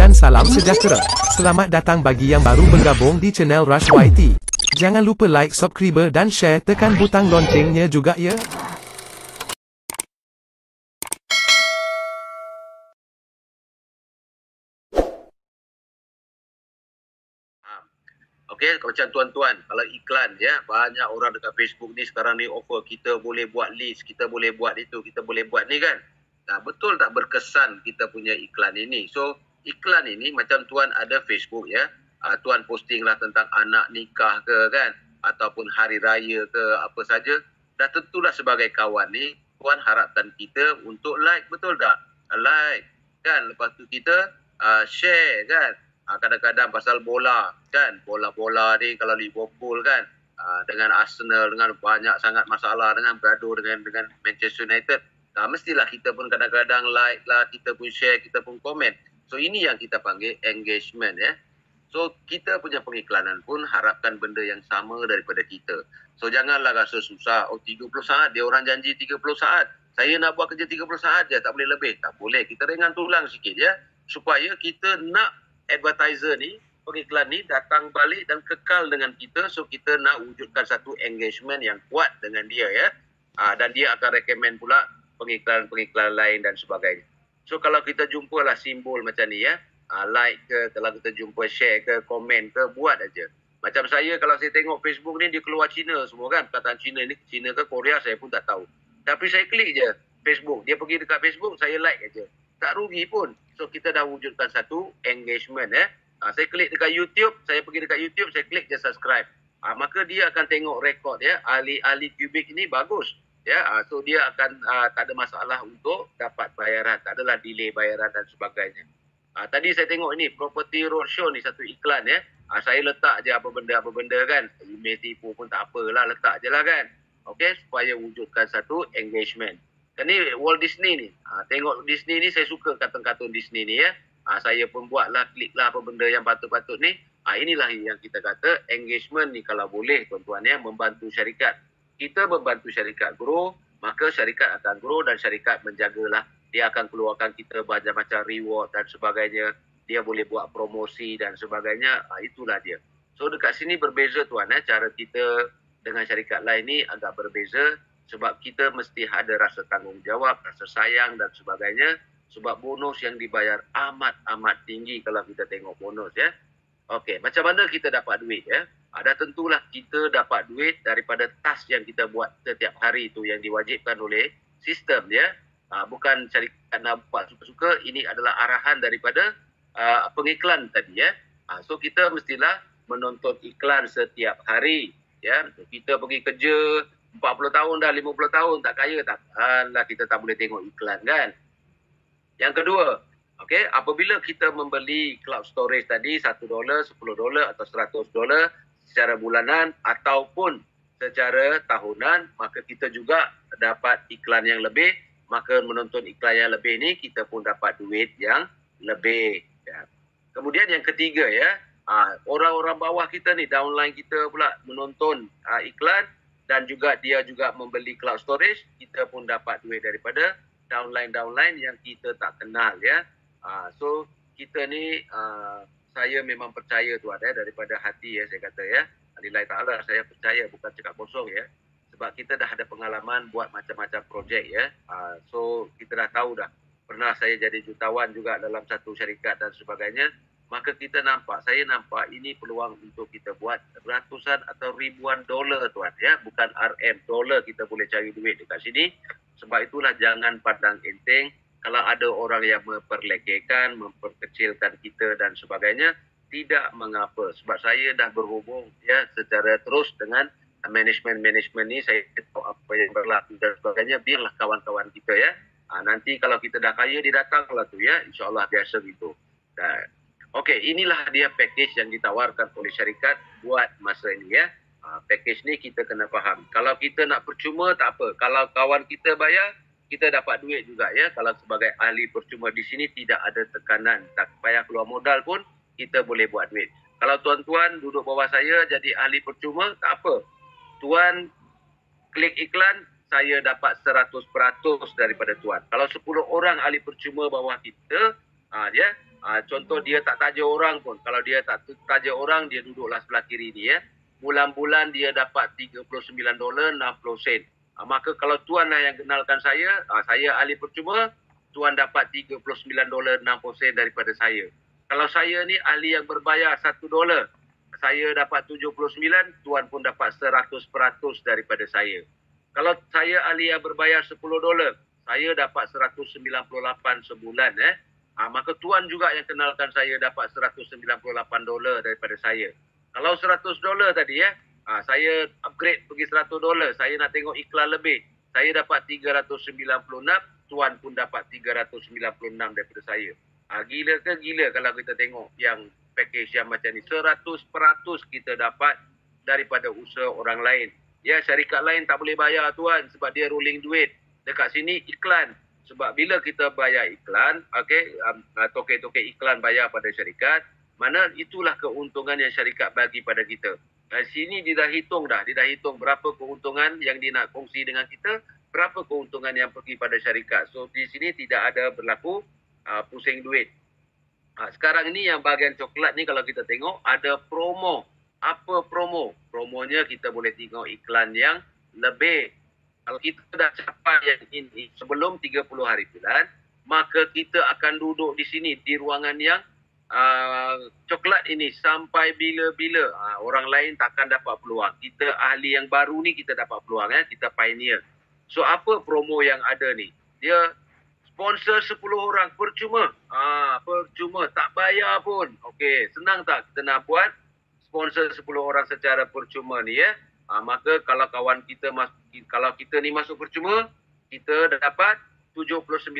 dan salam sejahtera. Selamat datang bagi yang baru bergabung di channel Rush YT. Jangan lupa like, subscribe dan share, tekan butang loncengnya juga ya. Okey, macam tuan-tuan, kalau iklan ya, banyak orang dekat Facebook ni sekarang ni offer kita boleh buat list, kita boleh buat itu, kita boleh buat ni kan. Nah, betul tak berkesan kita punya iklan ini? So, iklan ini macam tuan ada Facebook ya, tuan posting lah tentang anak nikah ke kan, ataupun hari raya ke apa saja. Dah tentulah sebagai kawan ni, tuan harapkan kita untuk like, betul tak? Like kan, lepas tu kita share kan. Kadang-kadang pasal bola kan, bola-bola ni kalau Liverpool kan dengan Arsenal, dengan banyak sangat masalah, dengan bergaduh dengan Manchester United, mestilah kita pun kadang-kadang like lah, kita pun share, kita pun komen. So ini yang kita panggil engagement ya. So kita punya pengiklanan pun harapkan benda yang sama daripada kita. So janganlah rasa susah, 30 saat, dia orang janji 30 saat, saya nak buat kerja 30 saat je, tak boleh lebih. Tak boleh, kita ringan tulang sikit ya, supaya kita nak advertiser ni, pengiklan ni datang balik dan kekal dengan kita. So kita nak wujudkan satu engagement yang kuat dengan dia ya. Dan dia akan recommend pula pengiklan-pengiklan lain dan sebagainya. So kalau kita jumpa lah simbol macam ni ya, like ke, kalau kita jumpa share ke, komen ke, buat aja. Macam saya, kalau saya tengok Facebook ni, dia keluar Cina semua kan, perkataan Cina ni, Cina ke Korea saya pun tak tahu. Tapi saya klik je Facebook, dia pergi dekat Facebook, saya like aja. Tak rugi pun. So kita dah wujudkan satu engagement ya. Saya klik dekat YouTube, saya pergi dekat YouTube, saya klik je subscribe. Maka dia akan tengok rekod ya, ahli kubik ini bagus ya. So dia akan tak ada masalah untuk dapat bayaran, tak adalah delay bayaran dan sebagainya. Tadi saya tengok ini Property Roadshow ni satu iklan ya. Saya letak je apa benda kan. Email tipu pun tak apalah, letak je lah kan. Okey, supaya wujudkan satu engagement. Dan ni Walt Disney ni. Tengok Disney ni, saya suka kartun-kartun Disney ni ya. Saya pun buatlah, kliklah apa benda yang patut-patut ni. Inilah yang kita kata engagement ni, kalau boleh tuan-tuan ya, membantu syarikat. Kita membantu syarikat grow, maka syarikat akan grow dan syarikat menjagalah. Dia akan keluarkan kita banyak macam reward dan sebagainya. Dia boleh buat promosi dan sebagainya. Itulah dia. So dekat sini berbeza tuan ya. Cara kita dengan syarikat lain ni agak berbeza. Sebab kita mesti ada rasa tanggungjawab, rasa sayang dan sebagainya. Sebab bonus yang dibayar amat-amat tinggi kalau kita tengok bonus ya. Okey, macam mana kita dapat duit ya? Dah tentulah kita dapat duit daripada task yang kita buat setiap hari tu yang diwajibkan oleh sistem ya. Bukan syarikat nak buat suka-suka, ini adalah arahan daripada pengiklan tadi ya. So kita mestilah menonton iklan setiap hari ya. Kita pergi kerja 40 tahun dah, 50 tahun tak kaya, takkanlah kita tak boleh tengok iklan kan. Yang kedua, okey, apabila kita membeli cloud storage tadi $1, $10 atau $100 secara bulanan ataupun secara tahunan, maka kita juga dapat iklan yang lebih. Maka menonton iklan yang lebih ni, kita pun dapat duit yang lebih ya. Kemudian yang ketiga ya, orang-orang bawah kita ni, downline kita pula menonton iklan dan juga dia juga membeli cloud storage, kita pun dapat duit daripada downline yang kita tak kenal ya. So kita ni saya memang percaya tu ada daripada hati ya, saya kata ya. Lillahi ta'ala, saya percaya, bukan cakap kosong ya. Sebab kita dah ada pengalaman buat macam-macam projek ya. So kita dah tahu dah. Pernah saya jadi jutawan juga dalam satu syarikat dan sebagainya. Maka kita nampak, saya nampak ini peluang untuk kita buat ratusan atau ribuan dolar tuan ya. Bukan RM, dolar kita boleh cari duit dekat sini. Sebab itulah jangan pandang enteng. Kalau ada orang yang memperlekehkan, memperkecilkan kita dan sebagainya, tidak mengapa. Sebab saya dah berhubung ya secara terus dengan management ni. Saya tahu apa yang berlaku dan sebagainya. Biarlah kawan-kawan kita ya. Nanti kalau kita dah kaya, dia datanglah tu ya. InsyaAllah biasa gitu. Okey, inilah dia package yang ditawarkan oleh syarikat buat masa ini ya. Package ni kita kena faham. Kalau kita nak percuma, tak apa. Kalau kawan kita bayar, kita dapat duit juga ya. Kalau sebagai ahli percuma di sini tidak ada tekanan. Tak payah keluar modal pun, kita boleh buat duit. Kalau tuan-tuan duduk bawah saya jadi ahli percuma, tak apa. Tuan klik iklan, saya dapat 100% daripada tuan. Kalau 10 orang ahli percuma bawah kita, Contoh dia tak taja orang pun. Kalau dia tak taja orang, dia duduklah sebelah kiri ni ya. Bulan-bulan dia dapat $39.60. Maka kalau tuan lah yang kenalkan saya ahli percuma, tuan dapat $39.60 daripada saya. Kalau saya ni ahli yang berbayar $1, saya dapat 79, tuan pun dapat 100% daripada saya. Kalau saya ahli yang berbayar $10, saya dapat 198 sebulan. Maka tuan juga yang kenalkan saya dapat $198 daripada saya. Kalau $100 tadi saya upgrade pergi $100, saya nak tengok iklan lebih. Saya dapat 396, tuan pun dapat 396 daripada saya. Gila ke gila kalau kita tengok yang package yang macam ni. 100% kita dapat daripada usaha orang lain. Ya, syarikat lain tak boleh bayar tuan sebab dia rolling duit. Dekat sini iklan. Sebab bila kita bayar iklan, token-token iklan bayar pada syarikat, mana itulah keuntungan yang syarikat bagi pada kita. Sini dia dah hitung berapa keuntungan yang dia nak kongsi dengan kita, berapa keuntungan yang pergi pada syarikat. So di sini tidak ada berlaku pusing duit. Sekarang ini yang bahagian coklat ni kalau kita tengok ada promo. Apa promo? Promonya kita boleh tengok iklan yang lebih. Kalau kita dah capai yang ini sebelum 30 hari bulan, maka kita akan duduk di sini di ruangan yang coklat ini sampai bila-bila. Orang lain takkan dapat peluang. Kita ahli yang baru ni kita dapat peluang. Kita pioneer. So apa promo yang ada ni? Dia sponsor 10 orang percuma. Percuma, tak bayar pun. Okey, senang tak kita nak buat sponsor 10 orang secara percuma ni ya? Maka kalau kawan kita kalau kita ni masuk percuma, kita dapat $79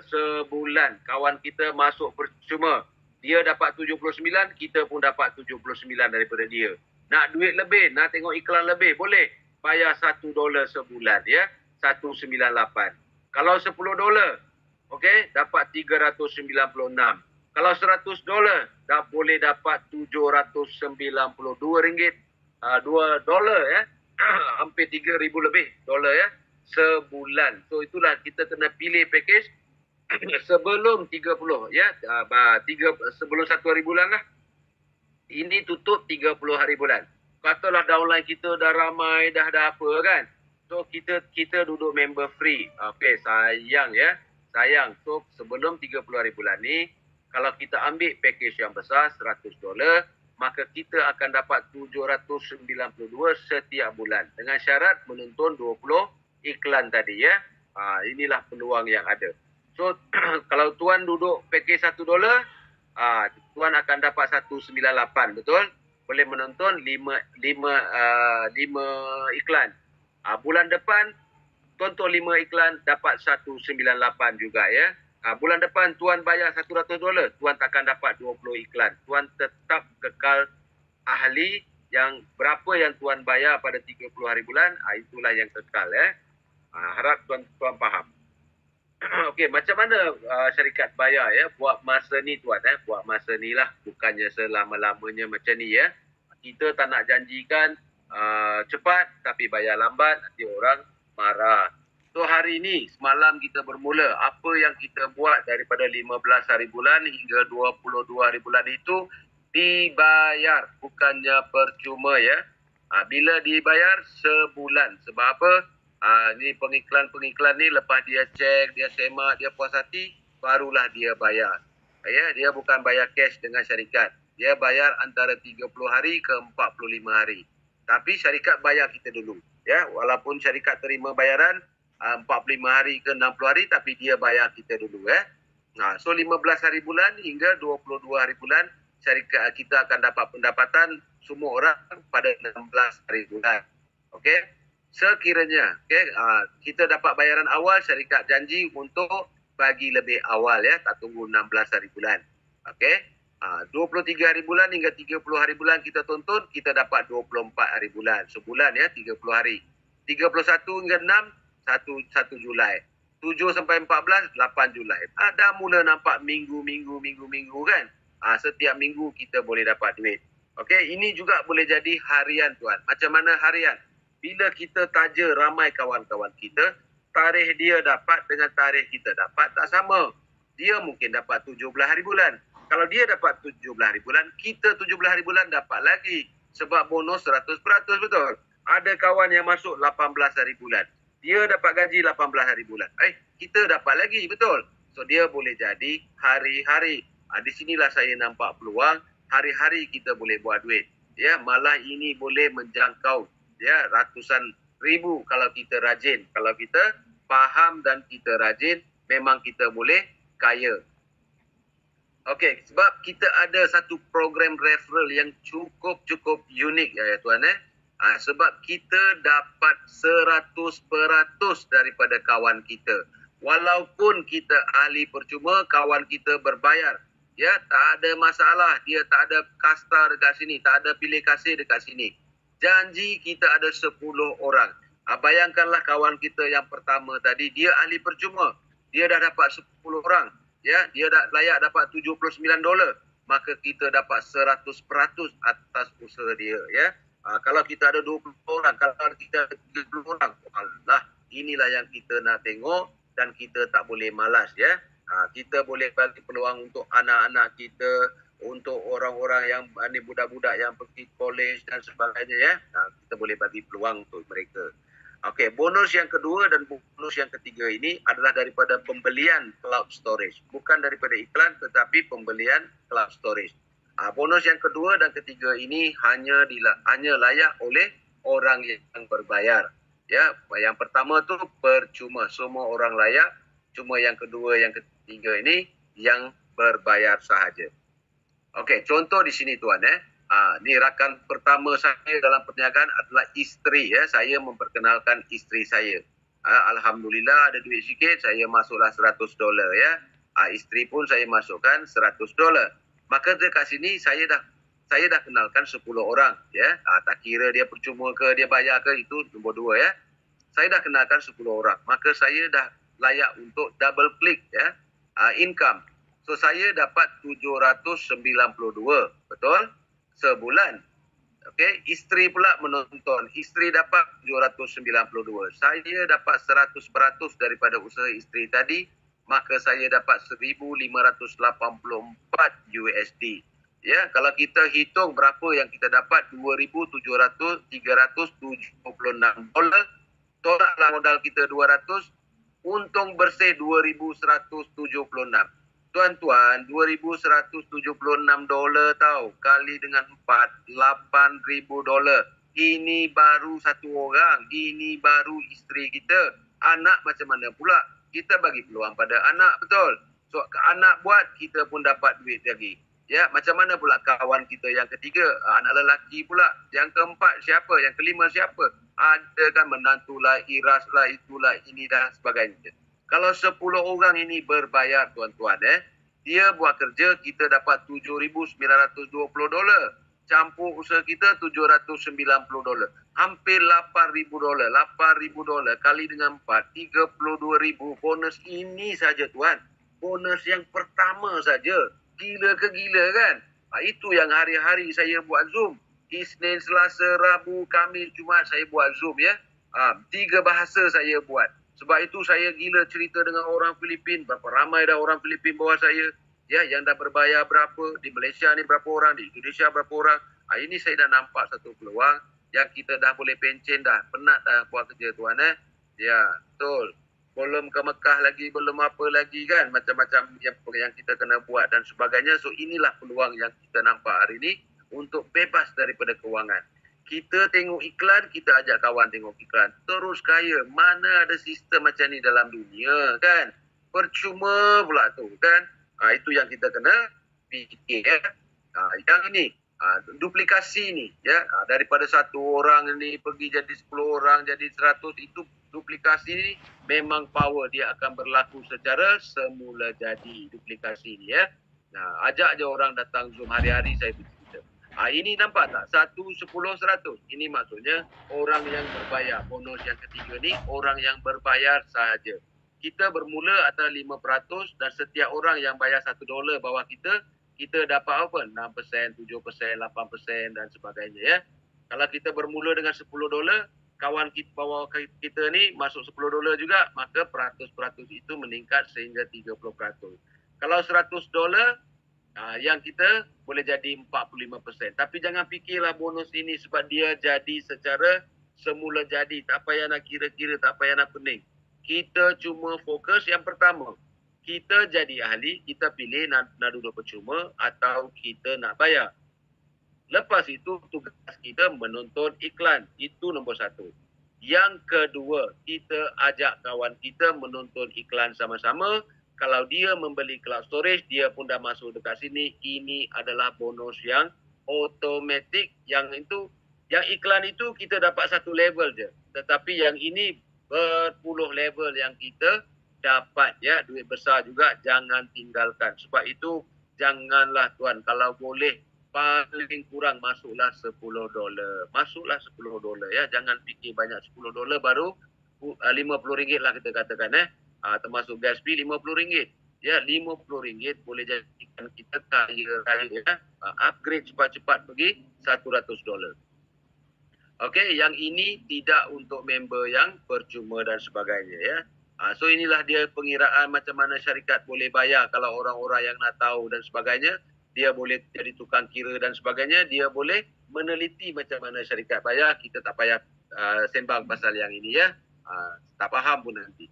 sebulan. Kawan kita masuk percuma, dia dapat 79, kita pun dapat 79 daripada dia. Nak duit lebih, nak tengok iklan lebih, boleh bayar $1 sebulan ya, 198. Kalau $10, okey, dapat 396. Kalau $100, dah boleh dapat $792 $2 ya. Hampir 3,000 lebih dolar ya sebulan. So itulah kita kena pilih package sebelum 30 ya. Sebelum 1 hari bulan lah. Ini tutup 30 hari bulan. Katalah downline kita dah ramai, dah ada apa kan. So kita duduk member free. Okey, sayang ya. Sayang. So sebelum 30 hari bulan ni, kalau kita ambil package yang besar $100, maka kita akan dapat 792 setiap bulan. Dengan syarat menonton 20 iklan tadi ya. Inilah peluang yang ada. So kalau tuan duduk package $1, tuan akan dapat 198, betul? Boleh menonton 5 iklan. Bulan depan tonton 5 iklan dapat 198 juga ya. Bulan depan tuan bayar $100, tuan takkan dapat 20 iklan. Tuan tetap kekal ahli yang berapa yang tuan bayar pada 30 hari bulan, itulah yang kekal ya. Harap tuan faham. Okey, macam mana syarikat bayar ya buat masa ni tuan buat masa ni lah, bukannya selama-lamanya macam ni ya. Kita tak nak janjikan cepat tapi bayar lambat, nanti orang marah. So hari ini, semalam kita bermula. Apa yang kita buat daripada 15 hari bulan hingga 22 hari bulan itu dibayar. Bukannya percuma ya. Bila dibayar? Sebulan. Sebab apa? Ni pengiklan-pengiklan ni lepas dia cek, dia semak, dia puas hati, barulah dia bayar. Ya, dia bukan bayar cash dengan syarikat. Dia bayar antara 30 hari ke 45 hari. Tapi syarikat bayar kita dulu. Ya, walaupun syarikat terima bayaran 45 hari ke 60 hari, tapi dia bayar kita dulu So 15 hari bulan hingga 22 hari bulan, syarikat kita akan dapat pendapatan semua orang pada 16 hari bulan. Okey, sekiranya kita dapat bayaran awal, syarikat janji untuk bagi lebih awal ya, tak tunggu 16 hari bulan. Okey, 23 hari bulan hingga 30 hari bulan kita tonton, kita dapat 24 hari bulan. Sebulan ya, 30 hari. 31 hingga 6, 1 Julai. 7 sampai 14, 8 Julai. Dah mula nampak minggu kan. Setiap minggu kita boleh dapat duit. Okey, ini juga boleh jadi harian tuan. Macam mana harian? Bila kita taja ramai kawan-kawan kita, tarikh dia dapat dengan tarikh kita dapat tak sama. Dia mungkin dapat 17 hari bulan. Kalau dia dapat 17 hari bulan, kita 17 hari bulan dapat lagi. Sebab bonus 100%, betul. Ada kawan yang masuk 18 hari bulan. Dia dapat gaji 18 hari bulan. Kita dapat lagi, betul. So, dia boleh jadi hari-hari. Di sinilah saya nampak peluang. Hari-hari kita boleh buat duit. Ya, malah ini boleh menjangkau ya ratusan ribu kalau kita rajin. Kalau kita faham dan kita rajin, memang kita boleh kaya. Okey, sebab kita ada satu program referral yang cukup unik ya tuan. Sebab kita dapat 100% daripada kawan kita. Walaupun kita ahli percuma, kawan kita berbayar. Ya, tak ada masalah. Dia tak ada kasta dekat sini. Tak ada pilih kasih dekat sini. Janji kita ada 10 orang. Bayangkanlah kawan kita yang pertama tadi. Dia ahli percuma. Dia dah dapat 10 orang. Ya, dia dah layak dapat $79. Maka kita dapat 100% atas usaha dia. Ya. Kalau kita ada 20 orang. Kalau kita ada 30 orang. Allah, inilah yang kita nak tengok. Dan kita tak boleh malas. Ya. Kita boleh bagi peluang untuk anak-anak kita, untuk orang-orang yang ni budak-budak yang pergi college dan sebagainya ya. Kita boleh bagi peluang untuk mereka. Okey, bonus yang kedua dan bonus yang ketiga ini adalah daripada pembelian cloud storage. Bukan daripada iklan tetapi pembelian cloud storage. Bonus yang kedua dan ketiga ini hanya layak oleh orang yang berbayar. Ya, yang pertama tu percuma, semua orang layak. Cuma yang kedua, yang ketiga ini yang berbayar sahaja. Okey, contoh di sini tuan ni rakan pertama saya dalam perniagaan adalah isteri ya. Saya memperkenalkan isteri saya. Alhamdulillah ada duit sikit, saya masuklah $100 ya. Isteri pun saya masukkan $100. Maka dekat sini saya dah kenalkan 10 orang ya. Tak kira dia percuma ke dia bayar ke, itu nombor 2 ya. Saya dah kenalkan 10 orang. Maka saya dah layak untuk double click ya, income. So saya dapat 792, betul? Sebulan. Okey, isteri pula menonton. Isteri dapat 792. Saya dapat 100% daripada usaha isteri tadi, maka saya dapat 1584 USD. Ya, kalau kita hitung berapa yang kita dapat, $2,376. Tolaklah modal kita 200. Untung bersih 2,176. Tuan-tuan, $2,176 tau. Kali dengan 4, $8,000. Ini baru satu orang. Ini baru isteri kita. Anak macam mana pula? Kita bagi peluang pada anak, betul? So, anak buat, kita pun dapat duit lagi. Ya, macam mana pula kawan kita yang ketiga? Anak lelaki pula. Yang keempat siapa? Yang kelima siapa? Ada kan menantu lah, iras lah, itulah, ini dan sebagainya. Kalau 10 orang ini berbayar tuan-tuan dia buat kerja, kita dapat $7,920. Campur usaha kita $790. Hampir $8,000. $8,000 kali dengan 4, $32,000. Bonus ini saja tuan. Bonus yang pertama saja. Gila ke gila kan? Itu yang hari-hari saya buat Zoom. Isnin, Selasa, Rabu, Khamis, Jumaat saya buat Zoom ya. 3 bahasa saya buat. Sebab itu saya gila cerita dengan orang Filipin. Berapa ramai dah orang Filipin bawah saya. Ya, yang dah berbayar berapa. Di Malaysia ni berapa orang. Di Indonesia berapa orang. Ini saya dah nampak satu peluang. Yang kita dah boleh pencen dah. Penat dah buat kerja tuan Ya, betul. Belum ke Mekah lagi, belum apa lagi kan. Macam-macam yang kita kena buat dan sebagainya. So inilah peluang yang kita nampak hari ini. Untuk bebas daripada kewangan. Kita tengok iklan, kita ajak kawan tengok iklan. Terus kaya. Mana ada sistem macam ni dalam dunia kan? Percuma pula tu kan? Itu yang kita kena fikir ya. Yang ini, duplikasi ni ya. Daripada satu orang ni pergi jadi 10 orang, jadi 100, itu duplikasi ni memang power. Dia akan berlaku secara semula jadi duplikasi ni ya. Ajak je orang datang Zoom hari-hari saya bercerita. Ini nampak tak? 1, 10, 100. Ini maksudnya orang yang berbayar. Bonus yang ketiga ni orang yang berbayar sahaja. Kita bermula antara 5% dan setiap orang yang bayar $1 bawah kita dapat apa? 6%, 7%, 8% dan sebagainya ya. Kalau kita bermula dengan $10, kawan kita bawah kita ni masuk $10 juga, maka peratus itu meningkat sehingga 30%. Kalau $100, Yang kita boleh jadi 45%. Tapi jangan fikirlah bonus ini sebab dia jadi secara semula jadi. Tak payah nak kira-kira, tak payah nak pening. Kita cuma fokus yang pertama. Kita jadi ahli, kita pilih nak duduk percuma atau kita nak bayar. Lepas itu tugas kita menonton iklan. Itu nombor satu. Yang kedua, kita ajak kawan kita menonton iklan sama-sama. Kalau dia membeli cloud storage, dia pun dah masuk dekat sini. Ini adalah bonus yang automatik. Yang iklan itu kita dapat satu level je. Tetapi yang ini berpuluh level yang kita dapat, ya. Duit besar juga, jangan tinggalkan. Sebab itu janganlah tuan, kalau boleh paling kurang masuklah $10. Masuklah $10, ya. Jangan fikir banyak. $10 baru RM50 lah kita katakan, termasuk gas fee RM50. Ya, RM50 boleh jadikan kita kaya, ya. Upgrade cepat-cepat pergi $100. Okey, yang ini tidak untuk member yang percuma dan sebagainya, ya. So inilah dia pengiraan macam mana syarikat boleh bayar. Kalau orang-orang yang nak tahu dan sebagainya, dia boleh jadi tukang kira dan sebagainya, dia boleh meneliti macam mana syarikat bayar. Kita tak payah sembang pasal yang ini, ya. Tak faham pun nanti.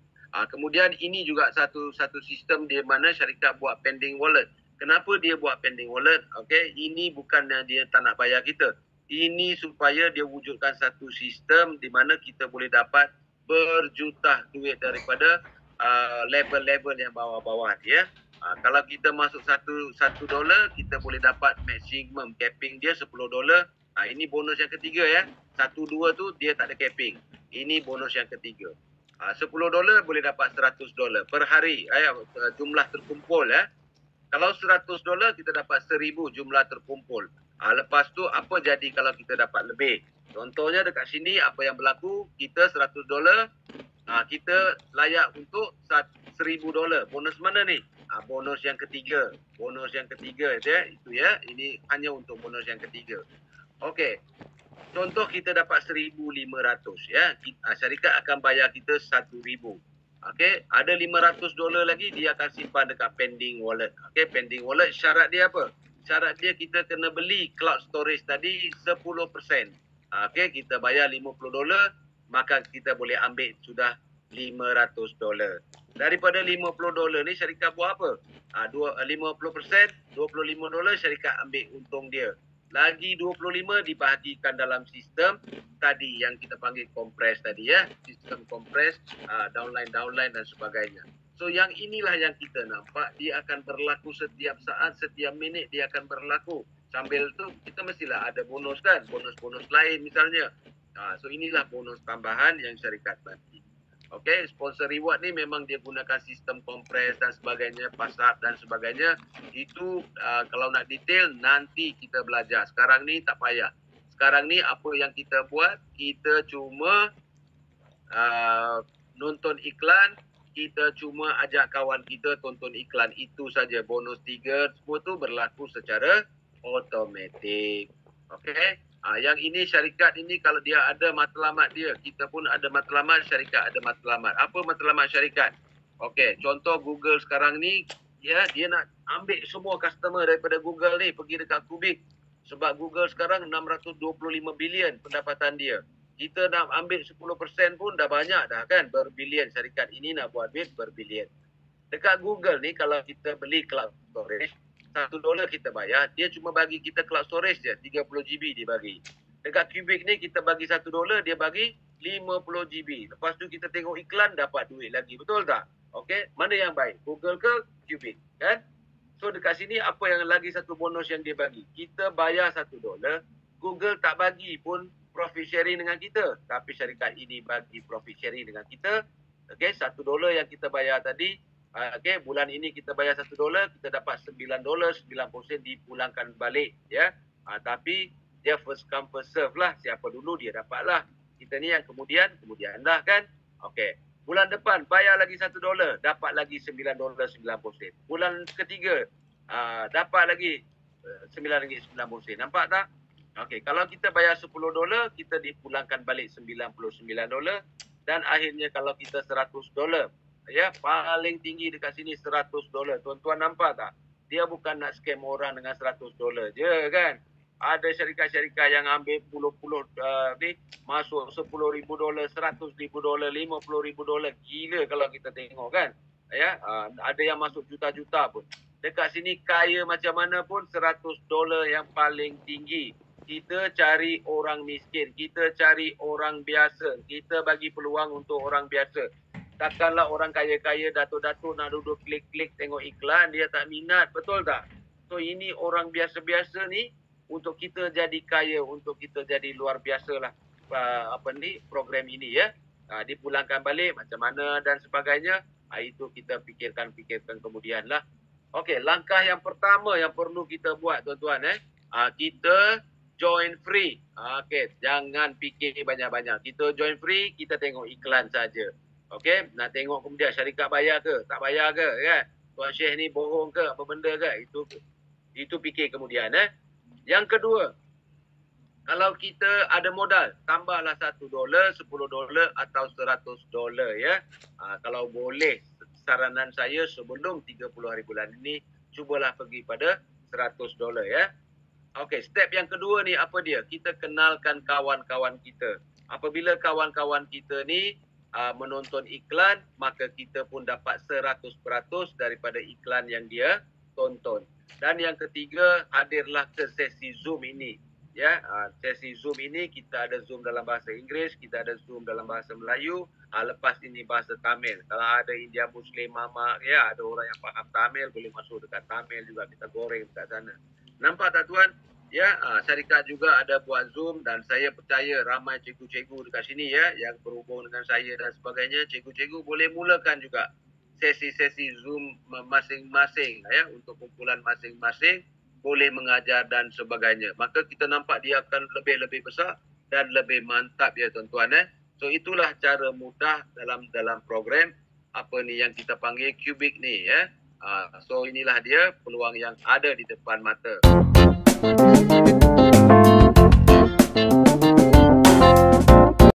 Kemudian ini juga satu sistem di mana syarikat buat pending wallet. Kenapa dia buat pending wallet? Okey, ini bukannya dia tak nak bayar kita. Ini supaya dia wujudkan satu sistem di mana kita boleh dapat berjuta duit daripada level-level yang bawah-bawah, ya. Kalau kita masuk $1, kita boleh dapat maksimum capping dia $10. Ini bonus yang ketiga, ya. 1, 2 tu dia tak ada capping. Ini bonus yang ketiga. $10 boleh dapat $100 per hari, jumlah terkumpul, ya. Kalau $100 kita dapat 1,000 jumlah terkumpul. Lepas tu apa jadi kalau kita dapat lebih? Contohnya dekat sini apa yang berlaku, kita $100, kita layak untuk $1,000. Bonus mana ni? Bonus yang ketiga. Bonus yang ketiga, ya. Itu, ya. Ini hanya untuk bonus yang ketiga. Okey. Contoh kita dapat 1,500, ya. Syarikat akan bayar kita 1,000. Okey, ada $500 lagi dia akan simpan dekat pending wallet. Okey, pending wallet syarat dia apa? Syarat dia kita kena beli cloud storage tadi 10%. Okey, kita bayar $50, maka kita boleh ambil sudah $500. Daripada $50 ni syarikat buat apa? 50%, $25 syarikat ambil untung dia. Lagi 25 dibahagikan dalam sistem tadi yang kita panggil kompres tadi, ya. Sistem kompres, downline dan sebagainya. So yang inilah yang kita nampak, dia akan berlaku setiap saat, setiap minit dia akan berlaku. Sambil tu kita mestilah ada bonus, kan, bonus-bonus lain misalnya. So inilah bonus tambahan yang syarikat bagi. Okey, sponsor reward ni memang dia gunakan sistem kompres dan sebagainya, pasar dan sebagainya. Itu kalau nak detail nanti kita belajar. Sekarang ni tak payah. Sekarang ni apa yang kita buat, kita cuma nonton iklan, kita cuma ajak kawan kita tonton iklan. Itu saja. Bonus 3 semua tu berlaku secara automatik. Okey. Yang ini syarikat ini kalau dia ada matlamat dia, kita pun ada matlamat, syarikat ada matlamat. Apa matlamat syarikat? Okey, contoh Google sekarang ni, ya, dia nak ambil semua customer daripada Google ni pergi dekat Kubik. Sebab Google sekarang 625 bilion pendapatan dia. Kita nak ambil 10% pun dah banyak dah, kan, berbilion. Syarikat ini nak buat duit berbilion. Dekat Google ni kalau kita beli cloud storage, $1 kita bayar, dia cuma bagi kita cloud storage je, 30 GB dia bagi. Dekat Kubik ni kita bagi $1, dia bagi 50 GB. Lepas tu kita tengok iklan, dapat duit lagi. Betul tak? Okey, mana yang baik? Google ke Kubik, kan? So dekat sini apa yang lagi satu bonus yang dia bagi? Kita bayar $1, Google tak bagi pun profit sharing dengan kita. Tapi syarikat ini bagi profit sharing dengan kita. Okey, $1 yang kita bayar tadi, okey, bulan ini kita bayar $1, kita dapat $9, 90 dipulangkan balik, ya. Tapi dia first come first serve lah, siapa dulu dia dapatlah. Kita ni yang kemudian lah, kan. Okey, bulan depan bayar lagi $1, dapat lagi $9.90. Bulan ketiga dapat lagi RM9.90. Nampak tak? Okey, kalau kita bayar $10, kita dipulangkan balik $99 dan akhirnya kalau kita $100, ya, paling tinggi dekat sini $100. Tuan-tuan nampak tak? dia bukan nak scam orang dengan $100 je kan. Ada syarikat-syarikat yang ambil puluh-puluh masuk $10,000, $100,000, $50,000. Gila kalau kita tengok kan. Ya, ada yang masuk juta-juta pun. Dekat sini kaya macam mana pun $100 yang paling tinggi. Kita cari orang miskin, kita cari orang biasa, kita bagi peluang untuk orang biasa. Takkanlah orang kaya-kaya datuk-datuk nak duduk klik-klik tengok iklan, dia tak minat, betul tak? So ini orang biasa-biasa ni untuk kita jadi kaya, untuk kita jadi luar biasa lah program ini ya. Dipulangkan balik macam mana dan sebagainya, itu kita fikirkan kemudian lah. Okey, langkah yang pertama yang perlu kita buat tuan-tuan kita join free. Okey, jangan fikir banyak-banyak. Kita join free, kita tengok iklan saja. Okey, nak tengok kemudian syarikat bayar ke, tak bayar ke kan? Tuan Syekh ni bohong ke, apa benda ke? Itu fikir kemudian Yang kedua, kalau kita ada modal, tambahlah $1, $10 atau $100 ya. Kalau boleh, saranan saya sebelum 30 hari bulan ini, cubalah pergi pada $100 ya. Okey, step yang kedua ni apa dia? Kita kenalkan kawan-kawan kita. Apabila kawan-kawan kita ni menonton iklan, maka kita pun dapat 100% daripada iklan yang dia tonton. Dan yang ketiga, hadirlah ke sesi Zoom ini. Ya, sesi Zoom ini kita ada Zoom dalam bahasa Inggeris, kita ada Zoom dalam bahasa Melayu, lepas ini bahasa Tamil. Kalau ada India Muslim Mama, ya ada orang yang faham Tamil, boleh masuk dekat Tamil juga, kita goreng dekat sana. Nampak tak tuan? Ya, syarikat juga ada buat Zoom dan saya percaya ramai cikgu-cikgu dekat sini ya yang berhubung dengan saya dan sebagainya. Cikgu-cikgu boleh mulakan juga sesi-sesi Zoom masing-masing ya untuk kumpulan masing-masing, boleh mengajar dan sebagainya. Maka kita nampak dia akan lebih besar dan lebih mantap ya tuan-tuan So itulah cara mudah dalam program apa ni yang kita panggil Cubic ni ya. So inilah dia peluang yang ada di depan mata.